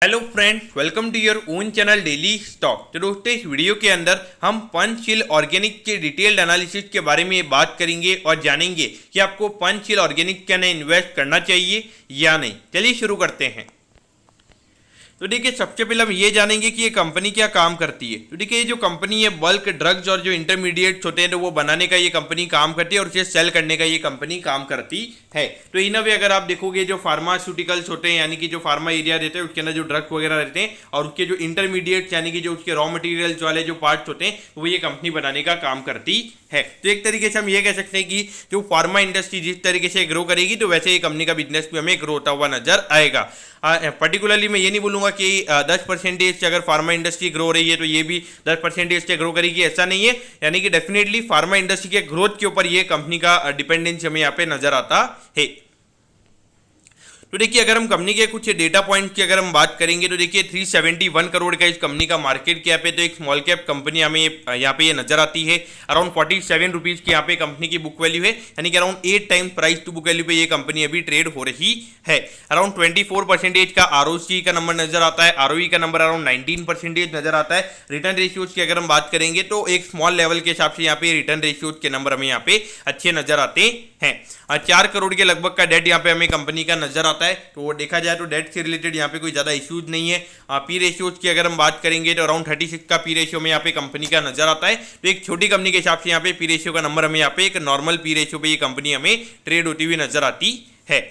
Hello friends, welcome to your own channel daily stock. तो दोस्तों, इस वीडियो के अंदर हम पंचशील ऑर्गेनिक के डिटेल्ड एनालिसिस के बारे में बात करेंगे और जानेंगे कि आपको पंचशील ऑर्गेनिक के अंदर इन्वेस्ट करना चाहिए या नहीं। चलिए शुरू करते हैं। तो देखिए, सबसे पहले हम ये जानेंगे कि ये कंपनी क्या काम करती है। तो देखिए, ये जो कंपनी है बल्क ड्रग्स और जो इंटरमीडिएट्स होते हैं तो वो बनाने का ये कंपनी काम करती है और उसे सेल करने का ये कंपनी काम करती है। तो इन वे अगर आप देखोगे, जो फार्मास्यूटिकल्स होते हैं यानी कि जो फार्मा एरिया रहते हैं उसके अंदर जो ड्रग्स वगैरह रहते हैं और उसके जो इंटरमीडिएट्स यानी कि जो उसके रॉ मटेरियल्स वाले जो पार्ट्स होते हैं वो ये कंपनी बनाने का काम करती है। तो एक तरीके से हम ये कह सकते हैं कि जो फार्मा इंडस्ट्री जिस तरीके से ग्रो करेगी तो वैसे ही कंपनी का बिजनेस भी हमें ग्रो होता हुआ नजर आएगा। पर्टिकुलरली मैं ये नहीं बोलूंगा कि 10% से अगर फार्मा इंडस्ट्री ग्रो रही है तो ये भी 10% से ग्रो करेगी, ऐसा नहीं है। यानी कि डेफिनेटली फार्मा इंडस्ट्री के ग्रोथ के ऊपर ये कंपनी का डिपेंडेंस हमें यहाँ पे नजर आता है। तो देखिए, अगर हम कंपनी के कुछ डेटा पॉइंट की अगर हम बात करेंगे तो देखिए 371 करोड़ का इस कंपनी का मार्केट कैप है। तो एक स्मॉल कैप कंपनी हमें यहाँ पे ये नजर आती है। अराउंड 47 रुपीज की यहाँ पे कंपनी की बुक वैल्यू है, यानी कि around 8 times price to book value पे ये कंपनी अभी ट्रेड हो रही है। अराउंड 24% का आरओसी का नंबर नजर आता है, आरओई का नंबर अराउंड 19% नजर आता है। रिटर्न रेशियोज की अगर हम बात करेंगे तो एक स्मॉल लेवल के हिसाब से यहाँ पे रिटर्न रेशियोज के नंबर हमें यहाँ पे अच्छे नजर आते हैं। 4 करोड़ के लगभग का डेट यहाँ पे हमें कंपनी का नजर आता है। तो देखा जाए तो डेट से रिलेटेड यहाँ पे कोई ज्यादा इश्यूज नहीं है। पी रेशियोज की अगर हम बात करेंगे तो अराउंड 36 का पी रेशियो में यहाँ पे कंपनी का नजर आता है। तो एक छोटी कंपनी के हिसाब से यहाँ पे पी रेशियो का नंबर हमें यहाँ पे एक नॉर्मल पी रेशियो पे ये कंपनी हमें ट्रेड होती हुई नजर आती है।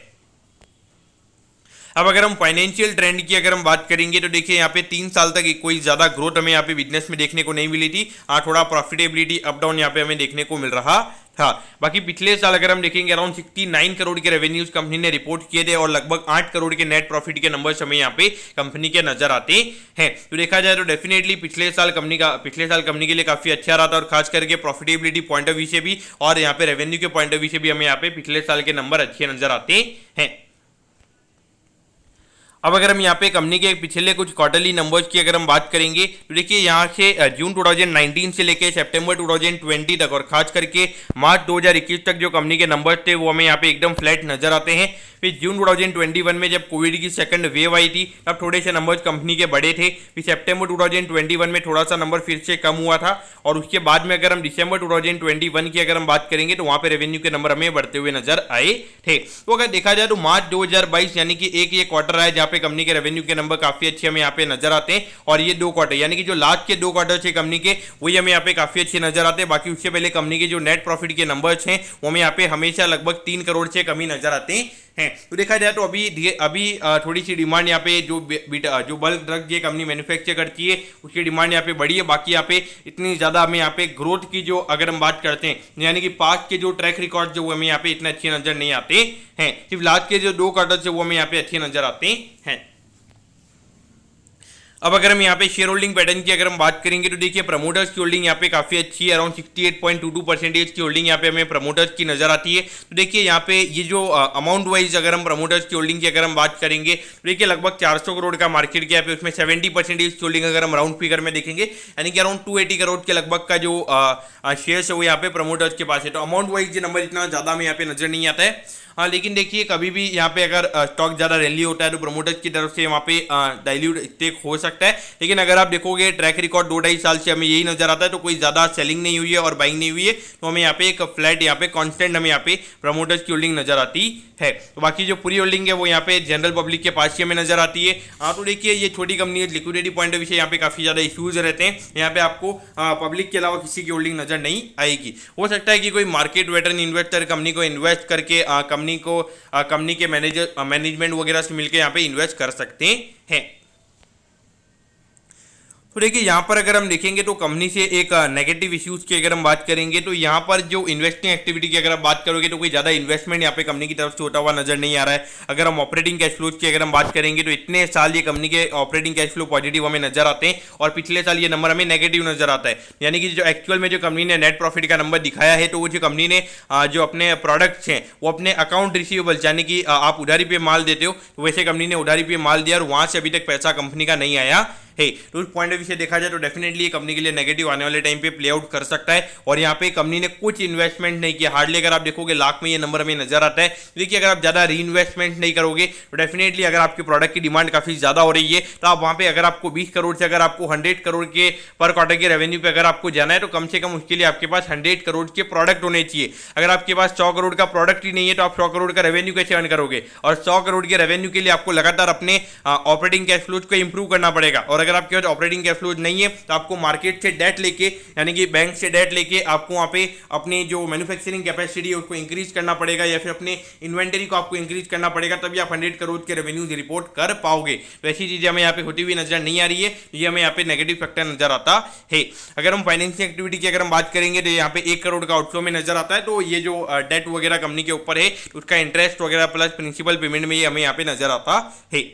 अब अगर हम फाइनेंशियल ट्रेंड की अगर हम बात करेंगे तो देखिए, यहाँ पे 3 साल तक कोई ज्यादा ग्रोथ हमें यहाँ पे बिजनेस में देखने को नहीं मिली थी। थोड़ा प्रॉफिटेबिलिटी अप डाउन यहाँ पे हमें देखने को मिल रहा था। बाकी पिछले साल अगर हम देखेंगे अराउंड 69 करोड़ के रेवेन्यूज कंपनी ने रिपोर्ट किए थे और लगभग 8 करोड़ के नेट प्रॉफिट के नंबर्स हमें यहाँ पे कंपनी के नजर आते हैं। तो देखा जाए तो डेफिनेटली पिछले साल कंपनी के लिए काफी अच्छा रहा था और खास करके प्रॉफिटेबिलिटी पॉइंट ऑफ व्यू से भी और यहाँ पे रेवेन्यू के पॉइंट ऑफ व्यू से भी हमें यहाँ पे पिछले साल के नंबर अच्छे नजर आते हैं। अब अगर हम यहाँ पे कंपनी के पिछले कुछ क्वार्टरली नंबर्स की अगर हम बात करेंगे तो देखिए, यहाँ से जून 2019 से लेके सितंबर 2020 तक और खास करके मार्च 2021 तक जो कंपनी के नंबर्स थे वो हमें यहाँ पे एकदम फ्लैट नजर आते हैं। फिर जून 2021 में जब कोविड की सेकंड वेव आई थी तब थोड़े से नंबर्स कंपनी के बड़े थे। फिर सितंबर 2021 में थोड़ा सा नंबर फिर से कम हुआ था और उसके बाद में अगर हम दिसंबर 2021 की अगर हम बात करेंगे तो वहाँ पे रेवेन्यू के नंबर हमें बढ़ते हुए नजर आए थे। तो अगर देखा जाए तो मार्च 2022 यानी कि एक ये क्वार्टर है जहाँ पे कंपनी के रेवेन्यू के नंबर काफी अच्छे हमें यहाँ पे नजर आते हैं और ये 2 क्वार्टर यानी कि जो लास्ट के 2 क्वार्टर से कंपनी के वही हमें यहाँ पे काफी अच्छे नजर आते हैं। बाकी उससे पहले कंपनी के जो नेट प्रॉफिट के नंबर्स हैं वो हमें यहाँ पे हमेशा लगभग 3 करोड़ से कम ही नजर आते हैं। तो देखा जाए तो अभी थोड़ी सी डिमांड यहाँ पे जो बल्क ड्रग ये कंपनी मैन्युफैक्चर करती है उसकी डिमांड यहाँ पे बढ़ी है। बाकी यहाँ पे इतनी ज्यादा हमें यहाँ पे ग्रोथ की जो अगर हम बात करते हैं यानी कि पास्ट के जो ट्रैक रिकॉर्ड जो हमें यहाँ पे इतने अच्छे नजर नहीं आते हैं। सिर्फ लास्ट के जो 2 क्वार्टर से वो हमें यहाँ पे अच्छे नजर आते हैं। अब अगर हम यहाँ पे शेयर होल्डिंग पैटर्न की अगर हम बात करेंगे तो देखिए, प्रमोटर्स की होल्डिंग यहाँ पे काफी अच्छी है। अराउंड 68.22% की होल्डिंग यहाँ पे हमें प्रमोटर्स की नजर आती है। तो देखिए, यहाँ पे ये जो अमाउंट वाइज अगर हम प्रमोटर्स की होल्डिंग की अगर हम बात करेंगे तो देखिए लगभग 400 करोड़ का मार्केट कैप है। उसमें 70% की होल्डिंग अगर हम राउंड फिगर में देखेंगे यानी कि अराउंड 280 करोड़ के लगभग का जो शेयर्स है वो यहाँ पे प्रमोटर्स के पास है। तो अमाउंट वाइज ये नंबर इतना ज्यादा हमें यहाँ पे नजर नहीं आता है। लेकिन देखिए, कभी भी यहाँ पे अगर स्टॉक ज्यादा रैली होता है तो प्रमोटर्स की तरफ से वहाँ पे डाइल्यूट स्टेक हो सकता है। लेकिन अगर आप देखोगे ट्रैक रिकॉर्ड 2-2.5 साल से हमें यही नजर आता है तो कोई ज्यादा सेलिंग नहीं हुई है और बाइंग नहीं हुई है। तो हमें यहाँ पे एक फ्लैट यहाँ पे कांस्टेंट हमें यहाँ पे प्रमोटर्स की होल्डिंग नजर आती है। तो बाकी जो पूरी होल्डिंग है वो यहाँ पे जनरल पब्लिक के पास ही हमें नजर आती है। तो देखिए, ये छोटी कंपनी है, लिक्विडिटी पॉइंट ऑफ व्यू से यहाँ पे काफी ज्यादा इश्यूज रहते हैं। यहाँ पे आपको पब्लिक के अलावा किसी की होल्डिंग नजर नहीं आएगी। हो सकता है कि कोई मार्केट वेटरन इन्वेस्टर कंपनी को इन्वेस्ट करके कंपनी के मैनेजमेंट वगैरह से मिलकर यहाँ पे इन्वेस्ट कर सकते हैं। तो देखिए, यहाँ पर अगर हम देखेंगे तो कंपनी से एक नेगेटिव इश्यूज की अगर हम बात करेंगे तो यहाँ पर जो इन्वेस्टिंग एक्टिविटी की अगर आप बात करोगे तो कोई ज्यादा इन्वेस्टमेंट यहाँ पे कंपनी की तरफ से होता हुआ नजर नहीं आ रहा है। अगर हम ऑपरेटिंग कैश फ्लो की अगर हम बात करेंगे तो इतने साल ये कंपनी के ऑपरेटिंग कैश फ्लो पॉजिटिव हमें नजर आते हैं और पिछले साल ये नंबर हमें नेगेटिव नजर आता है। यानी कि जो एक्चुअल में जो कंपनी ने नेट प्रॉफिट का नंबर दिखाया है तो वो जो कंपनी ने जो अपने प्रोडक्ट्स हैं वो अपने अकाउंट रिसीवेबल्स यानी कि आप उधारी पे माल देते हो तो वैसे कंपनी ने उधारी पे माल दिया और वहां से अभी तक पैसा कंपनी का नहीं आया है। तो उस पॉइंट ऑफ व्यू से देखा जाए तो डेफिनेटली ये कंपनी के लिए नेगेटिव आने वाले टाइम पे प्ले आउट कर सकता है। और यहाँ पे कंपनी ने कुछ इन्वेस्टमेंट नहीं किया, हार्डली अगर आप देखोगे लाख में ये नंबर हमें नजर आता है। देखिए अगर आप ज्यादा री इन्वेस्टमेंट नहीं करोगे तो डेफिनेटली अगर आपके प्रोडक्ट की डिमांड काफी ज्यादा हो रही है तो आप वहां पे अगर आपको 20 करोड़ से अगर आपको 100 करोड़ के पर क्वार्टर के रेवेन्यू पे अगर आपको जाना है तो कम से कम उसके लिए आपके पास 100 करोड़ के प्रोडक्ट होने चाहिए। अगर आपके पास 100 करोड़ का प्रोडक्ट ही नहीं है तो आप 100 करोड़ का रेवेन्यू कैसे अर्न करोगे? और 100 करोड़ के रेवेन्यू के लिए आपको लगातार अपने ऑपरेटिंग कैश फ्लोज को इंप्रूव करना पड़ेगा। और अगर आपके पास ऑपरेटिंग कैश फ्लोज नहीं है तो आपको मार्केट से डेट लेके यानी कि बैंक से डेट लेके आपको वहां पे अपने जो मैन्युफैक्चरिंग कैपेसिटी है उसको इंक्रीज करना पड़ेगा या फिर अपने इन्वेंटरी को आपको इंक्रीज करना पड़ेगा, तभी आप 100 करोड़ के रेवेन्यूज रिपोर्ट कर पाओगे। तो ऐसी चीजें हमें यहाँ पे होती हुई नजर नहीं आ रही है, ये हमें यहाँ पे नेगेटिव फैक्टर नजर आता है। अगर हम फाइनेंशियल एक्टिविटी की अगर हम बात करेंगे तो यहाँ पे 1 करोड़ का आउटफ्लो में नजर आता है। तो ये जो डेट वगैरह कंपनी के ऊपर है उसका इंटरेस्ट वगैरह प्लस प्रिंसिपल पेमेंट में ये हमें यहाँ पे नजर आता है।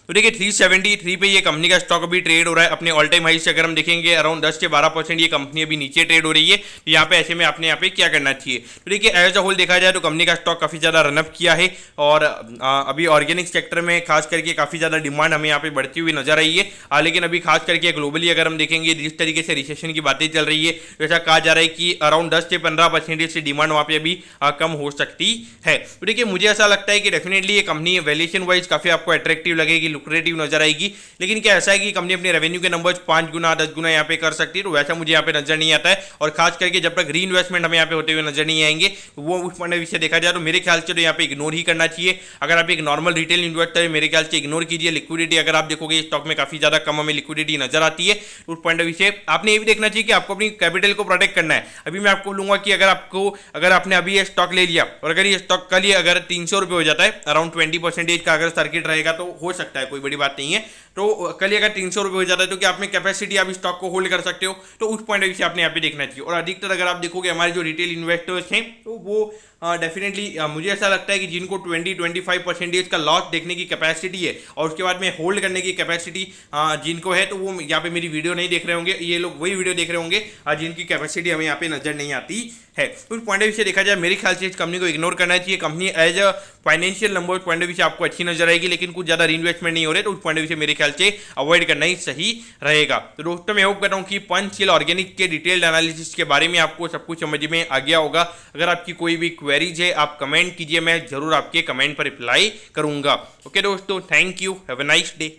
तो देखिए 373 पे ये कंपनी का स्टॉक अभी ट्रेड हो रहा है। अपने ऑल टाइम हाई से अगर हम देखेंगे अराउंड 10 से 12% ये कंपनी अभी नीचे ट्रेड हो रही है। तो यहाँ पे ऐसे में आपने यहाँ पे क्या करना चाहिए? तो देखिए एज अ होल देखा जाए तो कंपनी का स्टॉक काफी ज्यादा रनअप किया है और अभी ऑर्गेनिक सेक्टर में खास करके काफी ज्यादा डिमांड हमें यहाँ पे बढ़ती हुई नजर आई है। लेकिन अभी खास करके ग्लोबली अगर हम देखेंगे जिस तरीके से रिसेशन की बातें चल रही है तो ऐसा कहा जा रहा है कि अराउंड 10 से 15% से डिमांड वहाँ पे अभी कम हो सकती है। तो देखिए मुझे ऐसा लगता है कि डेफिनेटली ये कंपनी वैल्यूएशन वाइज काफी आपको अट्रैक्टिव लगेगी, लुक्रेटिव नजर आएगी। लेकिन क्या ऐसा है कि कंपनी अपने रेवेन्यू के नंबर्स 5 गुना 10 गुना यहाँ पे कर सकती है? तो वैसा मुझे यहाँ पे नजर नहीं आता है। और खास करके जब तक री इन्वेस्टमेंट हमें यहाँ पे होते हुए नजर नहीं आएंगे वो उस पॉइंट ऑफ व्यू से देखा जाए तो मेरे ख्याल से तो यहाँ पे इग्नोर ही करना चाहिए। अगर आप एक नॉर्मल रिटेल इन्वेस्टर है मेरे ख्याल से इग्नोर कीजिए। लिक्विडिटी अगर आप देखोगे स्टॉक में काफी ज्यादा कम हमें लिक्विडिटी नजर आती है। उस पॉइंट ऑफ व्यू से आपने ये भी देखना चाहिए कि आपको अपनी कैपिटल को प्रोटेक्ट करना है। अभी मैं आपको बोलूंगा कि अगर आपने अभी ये स्टॉक ले लिया और अगर ये स्टॉक कल ही अगर 300 रुपये हो जाता है, अराउंड 20% का अगर सर्किट रहेगा तो हो सकता है, कोई बड़ी बात नहीं है। तो कल अगर 300 रुपये हो जाता है तो क्या आप में कैपेसिटी आप स्टॉक को होल्ड कर सकते हो? तो उस पॉइंट ऑफ व्यू से आपने यहाँ पे देखना चाहिए। और अधिकतर अगर आप देखोगे हमारे जो रिटेल इन्वेस्टर्स हैं तो वो डेफिनेटली मुझे ऐसा लगता है कि जिनको 20-25% का लॉस देखने की कैपेसिटी है और उसके बाद में होल्ड करने की कैपेसिटी जिनको है तो वो यहाँ पे मेरी वीडियो नहीं देख रहे होंगे। ये लोग वही वीडियो देख रहे होंगे जिनकी कैपेसिटी हमें यहाँ पे नजर नहीं आती है। उस पॉइंट ऑफ व्यू से देखा जाए मेरे ख्याल से इस कंपनी को इग्नोर करना चाहिए। Company as a financial number point of view से आपको अच्छी नजर आएगी लेकिन कुछ ज्यादा रीइन्वेस्टमेंट नहीं हो रहे, तो उस पॉइंट ऑफ व्यू से मेरे ख्याल से अवॉइड करना ही सही रहेगा। तो दोस्तों मैं होप कर रहा हूँ कि पंचशील ऑर्गेनिक के डिटेल्ड एनालिसिस के बारे में आपको सब कुछ समझ में आ गया होगा। अगर आपकी कोई भी क्वेरीज है आप कमेंट कीजिए, मैं जरूर आपके कमेंट पर रिप्लाई करूंगा। ओके दोस्तों, thank you, have a nice day.